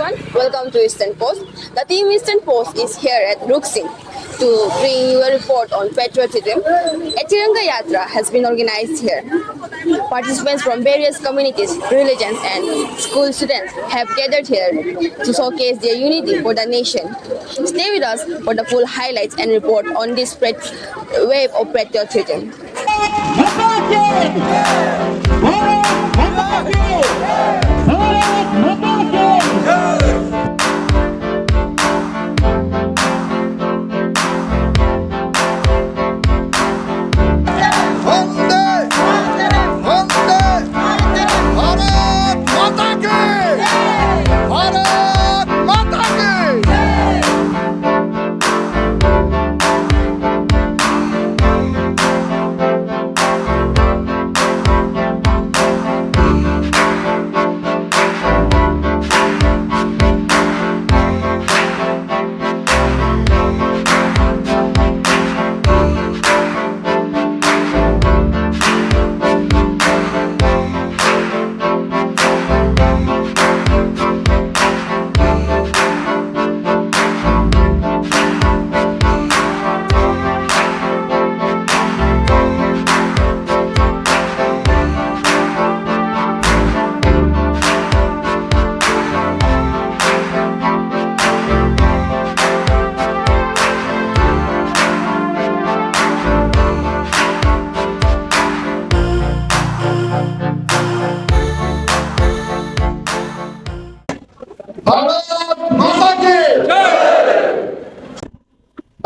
everyone, welcome to Eastern Post. The team Eastern Post is here at Ruksing to bring you a report on patriotism. A Tiranga Yatra has been organized here. Participants from various communities, religions and school students have gathered here to showcase their unity for the nation. Stay with us for the full highlights and report on this wave of patriotism.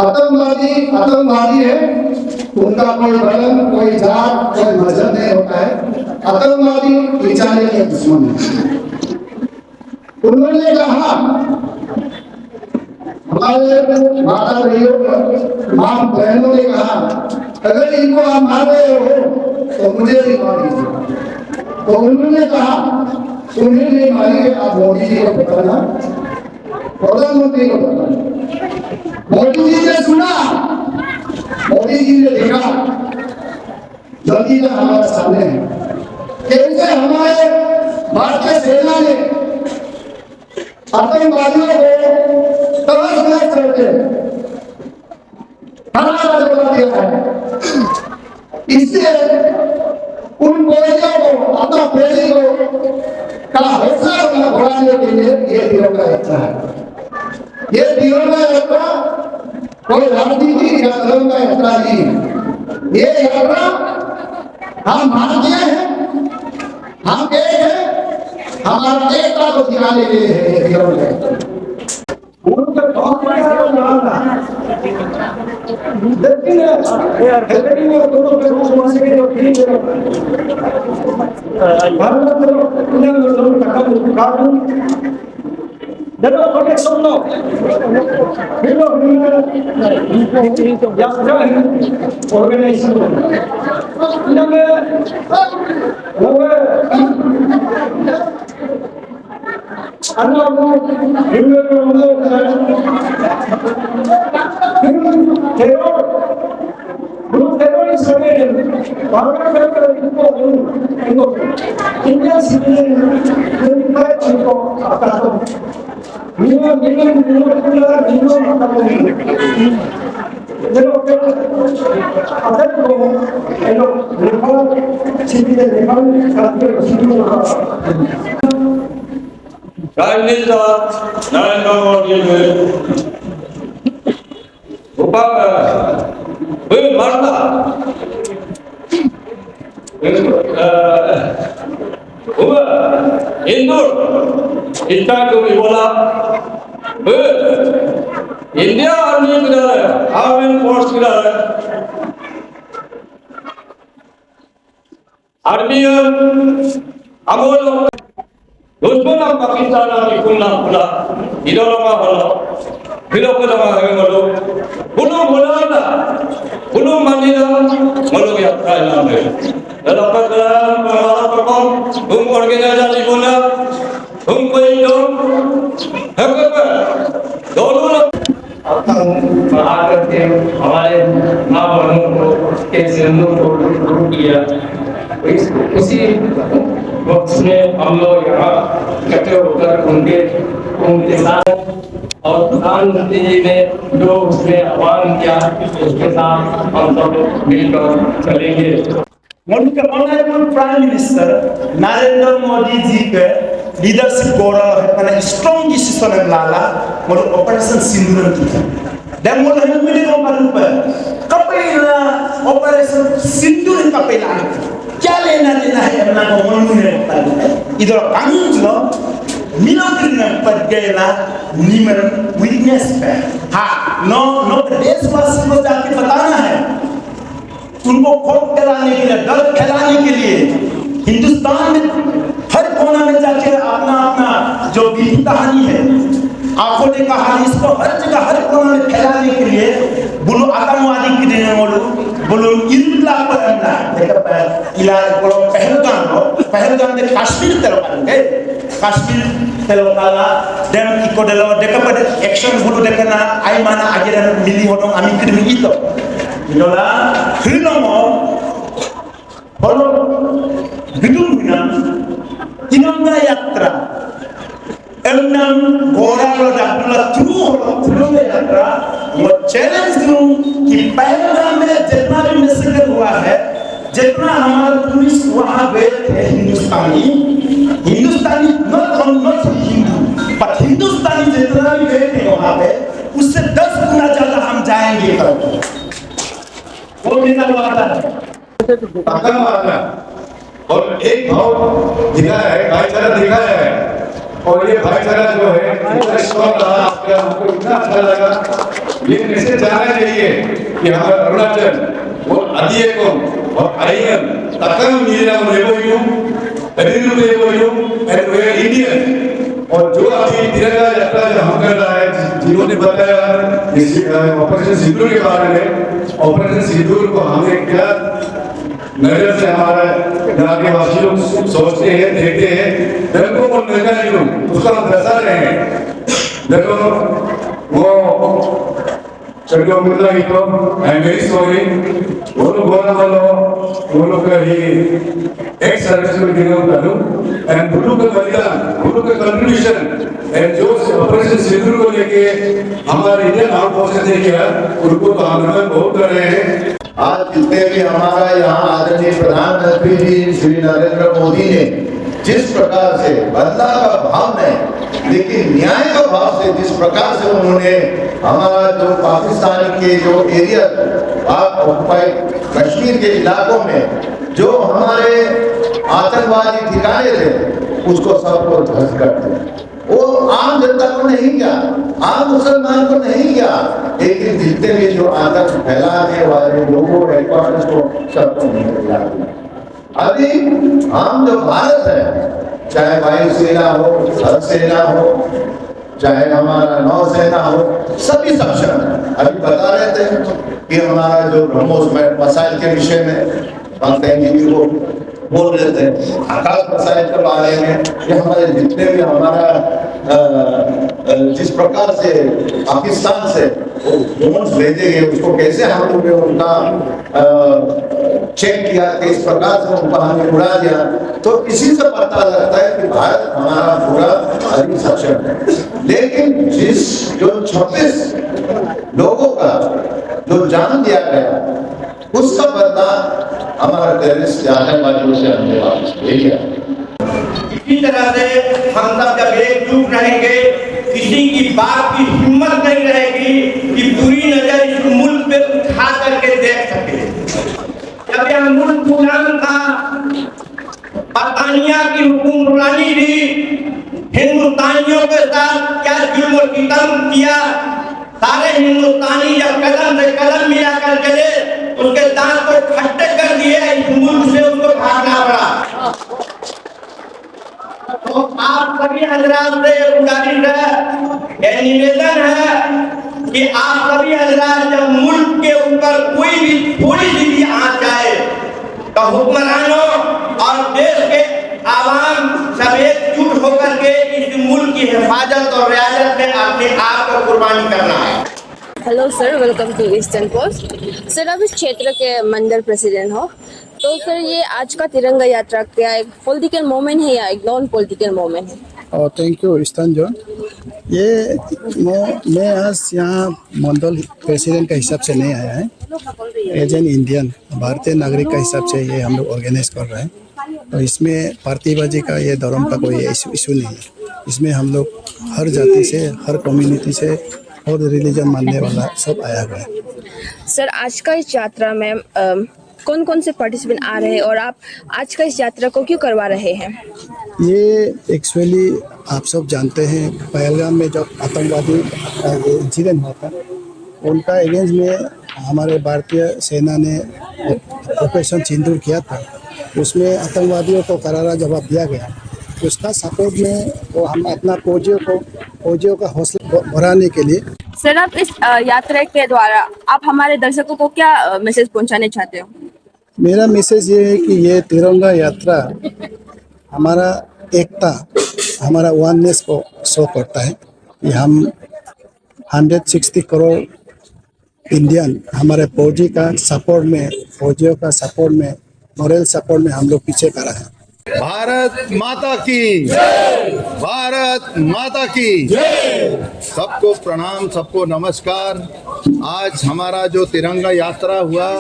आतंकवादी है, उनका कोई धर्म, कोई जात, कोई मजहब नहीं होता है। आतंकवादी बेचारे के दुश्मन है। उन्होंने कहा, हमारे माता बहनों, मां बहनों ने कहा, अगर इनको आप मार रहे हो तो मुझे भी मार दीजिए। तो उन्होंने कहा, तुम्हें नहीं मारिए, आप मोदी जी को बताना, प्रधानमंत्री को बताना। मोदी जी ने सुना, मोदी जी ने देखा, नतीजा हमारे सामने है। कैसे हमारे भारतीय सेना ने आतंकवादियों को तलाश करके हरा दिया है। इससे उन गोलियों को, अपना पीढ़ी को का हौसला बढ़ाने के लिए ये तिरंगा यात्रा है। ये तिरंगा यात्रा कोई राजनीति या धर्म का यात्रा नहीं है। ये यात्रा हम भारतीय हैं, हम एक हैं, हमारा एकता को दिखाने के लिए है ये तिरंगा यात्रा। Dapat pakai sono, bila yang organisasi, nama, Grup teroris Sweden, bahkan mereka India civilian mereka itu apa? Minum punya apa? Kalau ada kalau Nepal civilian Nepal kalau civilian Chinese Narendra Modi Marta Indur इतना कभी बोला India army किधर है, army force किधर है, army Amol दुश्मन Pakistan army कुन्ना बोला इधरमा बोला फिलों को जमा है बोलो बुलूं बोला ना बुलूं मंदिरा बोलो क्या था नाम है लड़का कलाम हमारा परकॉम तुम ऑर्गेनाइजेशन बोला तुम कोई लोग है क्या दोनों लोग आकर के हमारे माँ बहनों को के सिंधु को रोक किया उसी वक्त में हम लोग यहाँ इकट्ठे होकर उनके साथ और प्रधानमंत्री जी ने जो उसमें आह्वान किया उसके साथ हम सब मिलकर चलेंगे। Honourable prime minister Narendra Modi ji के लीडरशिप गौरव है मैंने स्ट्रॉन्ग डिसीजन लाला मोर ऑपरेशन सिंदूर की दे मोर हेलमेट को मालूम है कपेला ऑपरेशन सिंदूर कपेला क्या लेना देना है अपना को मन में रखता है इधर कानून लो मिलोक्रिन पर गएला निमर विटनेस पे हाँ नो देशवासी को जाके बताना है उनको खौफ फैलाने के लिए डर फैलाने के लिए हिंदुस्तान में हर कोना में जाके अपना अपना जो बीती कहानी है आंखों ने कहानी इसको हर जगह हर कोना में फैलाने के लिए बोलो आतंकवादी की देने वालों बोलो इल्ला पर हमला देखा इलाज बोलो पहलगाम में कश्मीर तेलंगाना कश्मीर तेलंगाना देम की कोडेलो देखा पर एक्शन बोलो देखना आई माना आगे रहने मिली होनो आमी किरमी इतो Inola Hinomo Holo Bidumina Inonga Yatra Emnam Goralo Dabula Through Yatra वो चैलेंज दूं कि पहलगाम में जितना भी मैसेकर हुआ है जितना हमारे टूरिस्ट वहाँ गए थे हिंदुस्तानी not हिंदू पर हिंदुस्तानी जितना भी गए थे वहाँ पे उससे 10 गुना ज्यादा हम जाएंगे वो बिना वादा है और एक भाव दिखाया है भाईचारा दिखाया है और ये भाईचारा जो है इतना स्ट्रॉन्ग रहा आपका हमको इतना अच्छा लगा ये मैसेज जाना चाहिए कि हमारा अरुणाचल वो अदियको और आयन तकम मीरा लेबोयू अदिनु लेबोयू एंड वे इंडियन और जो अभी तिरंगा यात्रा जो हम कर रहा है जिन्होंने बताया इस ऑपरेशन सिंदूर के बारे में ऑपरेशन सिंदूर को हमने क्या नजर से हमारा यहाँ के वासी लोग सोचते हैं देखते हैं देखो वो नजर नहीं लोग उसको हम दर्शा रहे हैं देखो वो चलो मिला ही तो आई एम वेरी सॉरी वो लोग बोला वो लोग का ही एक सर्विस में गिरे होता हूँ एंड गुरु का बलिदान गुरु का कंट्रीब्यूशन एंड जो ऑपरेशन सिंदूर को लेके हमारे इंडियन आर्म फोर्सेस ने किया उनको तो हम बहुत कर रहे हैं। आज जितने भी हमारा यहाँ आदरणीय प्रधानमंत्री जी श्री नरेंद्र मोदी ने जिस प्रकार से बदलाव का भाव नहीं लेकिन न्याय का भाव से जिस प्रकार से उन्होंने हमारा जो पाकिस्तान के जो एरिया ऑक्युपाइड कश्मीर के इलाकों में जो हमारे आतंकवादी ठिकाने थे उसको सबको ध्वस्त कर दिया। वो आम जनता को नहीं किया, आम मुसलमान को नहीं किया, लेकिन जितने भी जो आतंक फैलाने वाले लोगों हेडक्वार्टर्स को सबको नहीं किया। अभी हम जो भारत है चाहे वायुसेना हो थल सेना हो चाहे हमारा नौसेना हो सभी सक्षम है। अभी बता रहे थे कि हमारा जो ब्रह्मोस मसाइल के विषय में को बोल रहे थे आकाश मसाइल के बारे में ये हमारे जितने भी हमारा जिस प्रकार से पाकिस्तान से ड्रोन्स भेजे गए उसको कैसे हम लोगों ने उनका चेक किया कि इस प्रकार से उनको हमने उड़ा दिया तो इसी से पता लगता है कि भारत हमारा पूरा अधिक सक्षम है। लेकिन जिस जो 26 लोगों का जो जान दिया गया उसका बदला हमारा टेररिस्ट आतंकवादियों से हमने वापस ले लिया। इसी तरह से हम सब जब एकजुट रहेंगे किसी की बात की हिम्मत नहीं रहेगी कि बुरी नजर इस मुल्क पे उठा करके देख सके। जब यह मुल्क गुलाम था बरतानिया की हुक्मरानी थी हिंदुस्तानियों के साथ क्या जुल्म और सितम किया। सारे हिंदुस्तानी जब कदम से कदम मिलाकर चले उसके दांत को खट्टे कर दिए इस मुल्क से उनको भागना पड़ा। तो आप सभी हजरात से गुजारिश है निवेदन है कि आप सभी हजरात जब मुल्क के ऊपर कोई भी थोड़ी सी भी आंच आए तो हुक्मरानों और देश के आवाम सब एकजुट होकर के इस मुल्क की हिफाजत और रियासत में अपने आप को कुर्बानी करना है। Hello sir, welcome to eastern post. Sir, आप इस क्षेत्र के मंडल प्रेसिडेंट हो, तो सर ये आज का तिरंगा यात्रा क्या एक पॉलिटिकल मोमेंट है या एक नॉन पॉलिटिकल मोमेंट है? और थैंक यू ईस्टर्न जोन। ये मैं आज यहाँ मंडल प्रेसिडेंट का हिसाब से नहीं आया है, एज एन इंडियन भारतीय नागरिक का हिसाब से ये हम लोग ऑर्गेनाइज कर रहे हैं। तो इसमें पार्टीबाजी का ये धर्म का कोई इशू नहीं है। इसमें हम लोग हर जाति से, हर कम्युनिटी से और रिलीजन मानने वाला सब आया हुआ है। सर आज का इस यात्रा में कौन कौन से पार्टिसिपेंट आ रहे हैं और आप आज का इस यात्रा को क्यों करवा रहे हैं? ये एक्चुअली आप सब जानते हैं, पहलगाम में जब आतंकवादी इंसिडेंट हुआ था, उनका अगेंस्ट में हमारे भारतीय सेना ने ऑपरेशन सिंदूर किया था। उसमें आतंकवादियों को करारा जवाब दिया गया। उसका सपोर्ट में वो हम अपना फौजियों का हौसला बढ़ाने के लिए। सर आप इस यात्रा के द्वारा आप हमारे दर्शकों को क्या मैसेज पहुंचाने चाहते हो? मेरा मैसेज ये है कि ये तिरंगा यात्रा हमारा एकता, हमारा वननेस को शो करता है कि हम 160 करोड़ इंडियन हमारे फौजी का सपोर्ट में, फौजियों का सपोर्ट में, मॉरल सपोर्ट में हम लोग पीछे खड़ा है। भारत माता की जय, भारत माता की जय। सबको प्रणाम, सबको नमस्कार। आज हमारा जो तिरंगा यात्रा हुआ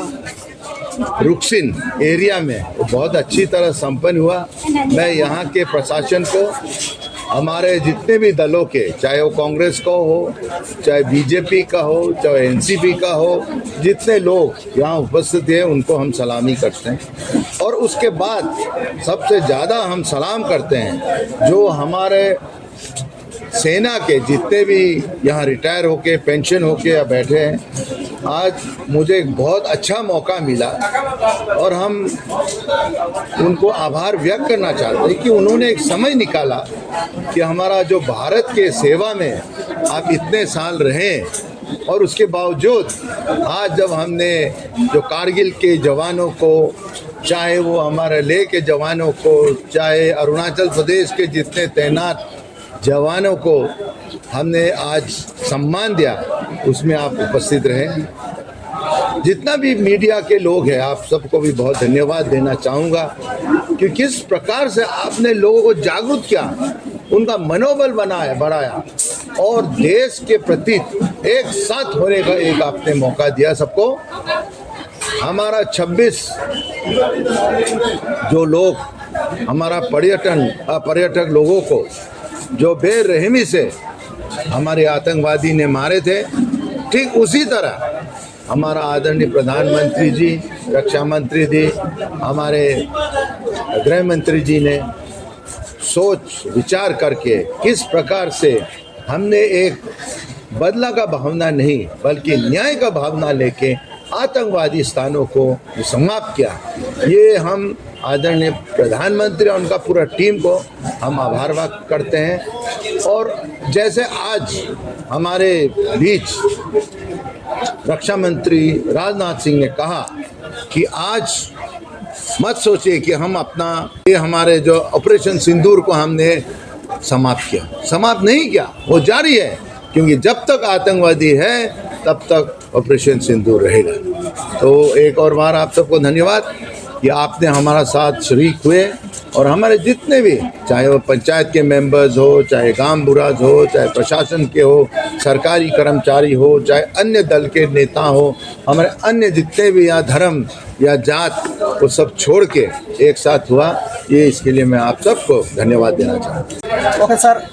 रुक्सिन एरिया में, वो बहुत अच्छी तरह संपन्न हुआ। मैं यहाँ के प्रशासन को, हमारे जितने भी दलों के, चाहे वो कांग्रेस का हो, चाहे बीजेपी का हो, चाहे एनसीपी का हो, जितने लोग यहाँ उपस्थित हैं उनको हम सलामी करते हैं। और उसके बाद सबसे ज़्यादा हम सलाम करते हैं जो हमारे सेना के जितने भी यहाँ रिटायर होके, पेंशन होके या बैठे हैं। आज मुझे एक बहुत अच्छा मौका मिला और हम उनको आभार व्यक्त करना चाहते हैं कि उन्होंने एक समय निकाला कि हमारा जो भारत के सेवा में आप इतने साल रहे और उसके बावजूद आज जब हमने जो कारगिल के जवानों को, चाहे वो हमारे लेह के जवानों को, चाहे अरुणाचल प्रदेश के जितने तैनात जवानों को हमने आज सम्मान दिया, उसमें आप उपस्थित रहे। जितना भी मीडिया के लोग हैं, आप सबको भी बहुत धन्यवाद देना चाहूँगा कि किस प्रकार से आपने लोगों को जागरूक किया, उनका मनोबल बढ़ाया और देश के प्रति एक साथ होने का एक आपने मौका दिया सबको। हमारा 26 जो लोग हमारा पर्यटक लोगों को जो बेरहमी से हमारे आतंकवादी ने मारे थे, ठीक उसी तरह हमारा आदरणीय प्रधानमंत्री जी, रक्षा मंत्री जी, हमारे गृह मंत्री जी ने सोच विचार करके किस प्रकार से हमने एक बदला का भावना नहीं बल्कि न्याय का भावना लेके आतंकवादी स्थानों को समाप्त किया। ये हम आदरणीय प्रधानमंत्री और उनका पूरा टीम को हम आभार व्यक्त करते हैं। और जैसे आज हमारे बीच रक्षा मंत्री राजनाथ सिंह ने कहा कि आज मत सोचिए कि हम अपना ये हमारे जो ऑपरेशन सिंदूर को हमने समाप्त किया, समाप्त नहीं किया, वो जारी है, क्योंकि जब तक आतंकवादी है तब तक ऑपरेशन सिंदूर रहेगा। तो एक और बार आप सबको धन्यवाद कि आपने हमारा साथ शरीक हुए और हमारे जितने भी, चाहे वो पंचायत के मेंबर्स हो, चाहे गांव बुराज हो, चाहे प्रशासन के हो, सरकारी कर्मचारी हो, चाहे अन्य दल के नेता हो, हमारे अन्य जितने भी यहाँ धर्म या जात, वो सब छोड़ के एक साथ हुआ। ये इसके लिए मैं आप सबको धन्यवाद देना चाहता हूँ। ओके सर,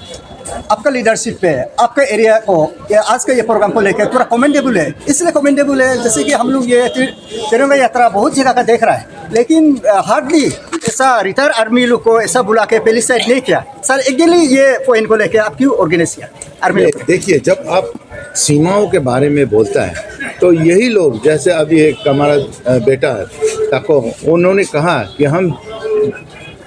आपका लीडरशिप पे आपका एरिया को आज का ये प्रोग्राम को लेकर पूरा कमेंडेबल है। इसलिए कमेंडेबल है जैसे कि हम लोग ये तिरंगा यात्रा बहुत जगह का देख रहा है, लेकिन हार्डली ऐसा रिटायर आर्मी लोग को ऐसा बुला के पहली साइड नहीं किया। सर एक्चुअली ये पॉइंट को लेकर आप क्यों ऑर्गेनाइज किया आर्मी? देखिए, जब आप सीमाओं के बारे में बोलता है तो यही लोग, जैसे अभी एक हमारा बेटा तको, उन्होंने कहा कि हम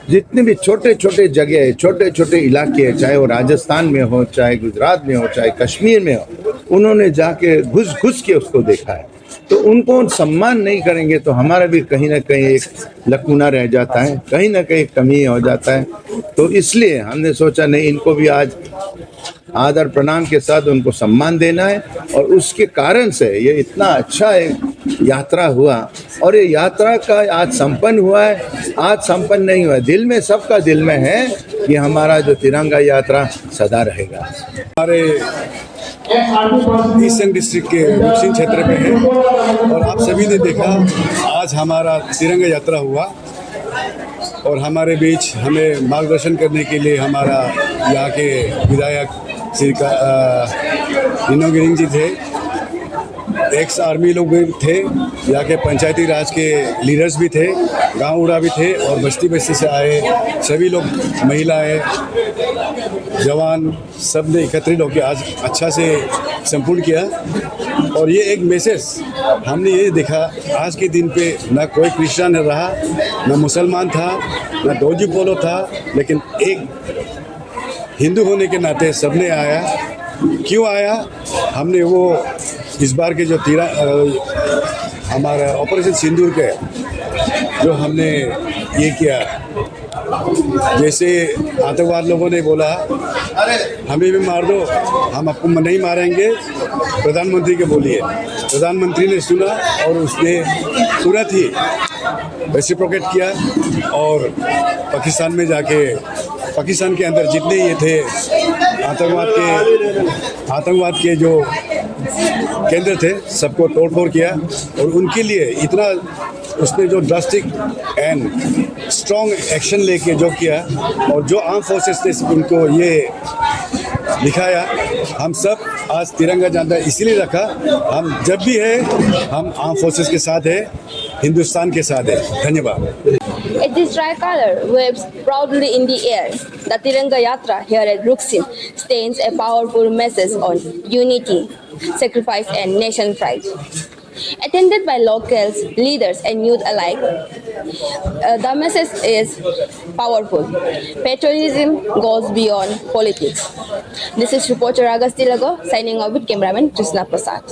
जितने भी छोटे छोटे जगह, छोटे छोटे इलाके, चाहे वो राजस्थान में हो, चाहे गुजरात में हो, चाहे कश्मीर में हो, उन्होंने जाके घुस के उसको देखा है। तो उनको सम्मान नहीं करेंगे तो हमारा भी कहीं ना कहीं एक लकूना रह जाता है, कहीं ना कहीं कमी हो जाता है। तो इसलिए हमने सोचा नहीं, इनको भी आज आदर प्रणाम के साथ उनको सम्मान देना है। और उसके कारण से ये इतना अच्छा एक यात्रा हुआ, और ये यात्रा का आज संपन्न हुआ है। आज संपन्न नहीं हुआ, दिल में, सबका दिल में है कि हमारा जो तिरंगा यात्रा सदा रहेगा। हमारे ईस्टर्न डिस्ट्रिक्ट के रुकसिन क्षेत्र में है, और आप सभी ने देखा आज हमारा तिरंगा यात्रा हुआ, और हमारे बीच हमें मार्गदर्शन करने के लिए हमारा यहाँ के विधायक श्री निनोंग गिरिंग जी थे, एक्स आर्मी लोग भी थे, यहाँ के पंचायती राज के लीडर्स भी थे, गांव उड़ा भी थे, और बस्ती बस्ती से आए सभी लोग, महिलाएं, जवान, सब ने एकत्रित होकर आज अच्छा से संपूर्ण किया। और ये एक मैसेज हमने ये देखा, आज के दिन पे ना कोई क्रिश्चियन रहा, ना मुसलमान था, ना डोजी पोलो था, लेकिन एक हिंदू होने के नाते सबने आया। क्यों आया? हमने वो इस बार के जो हमारा ऑपरेशन सिंदूर के जो हमने ये किया, जैसे आतंकवाद लोगों ने बोला हमें भी मार दो, हम आपको नहीं मारेंगे, प्रधानमंत्री के बोलिए। प्रधानमंत्री ने सुना और उसने तुरंत ही रेसिप्रोकेट किया, और पाकिस्तान में जाके पाकिस्तान के अंदर जितने ये थे आतंकवाद के जो केंद्र थे सबको तोड़फोड़ किया। और उनके लिए इतना उसने जो ड्रास्टिक एंड स्ट्रॉन्ग एक्शन लेके जो किया, और जो आर्म फोर्सेस ने उनको ये दिखाया, हम सब आज तिरंगा झंडा इसीलिए रखा। हम जब भी है हम आर्म फोर्सेस के साथ है, हिंदुस्तान के साथ है। धन्यवाद। As this tricolor waves proudly in the air, the Tiranga Yatra here at Ruksin stands a powerful message on unity, sacrifice and nation pride. Attended by locals, leaders and youth alike, the message is powerful. Patriotism goes beyond politics. This is reporter Agasti Lago signing off with cameraman Krishna Prasad.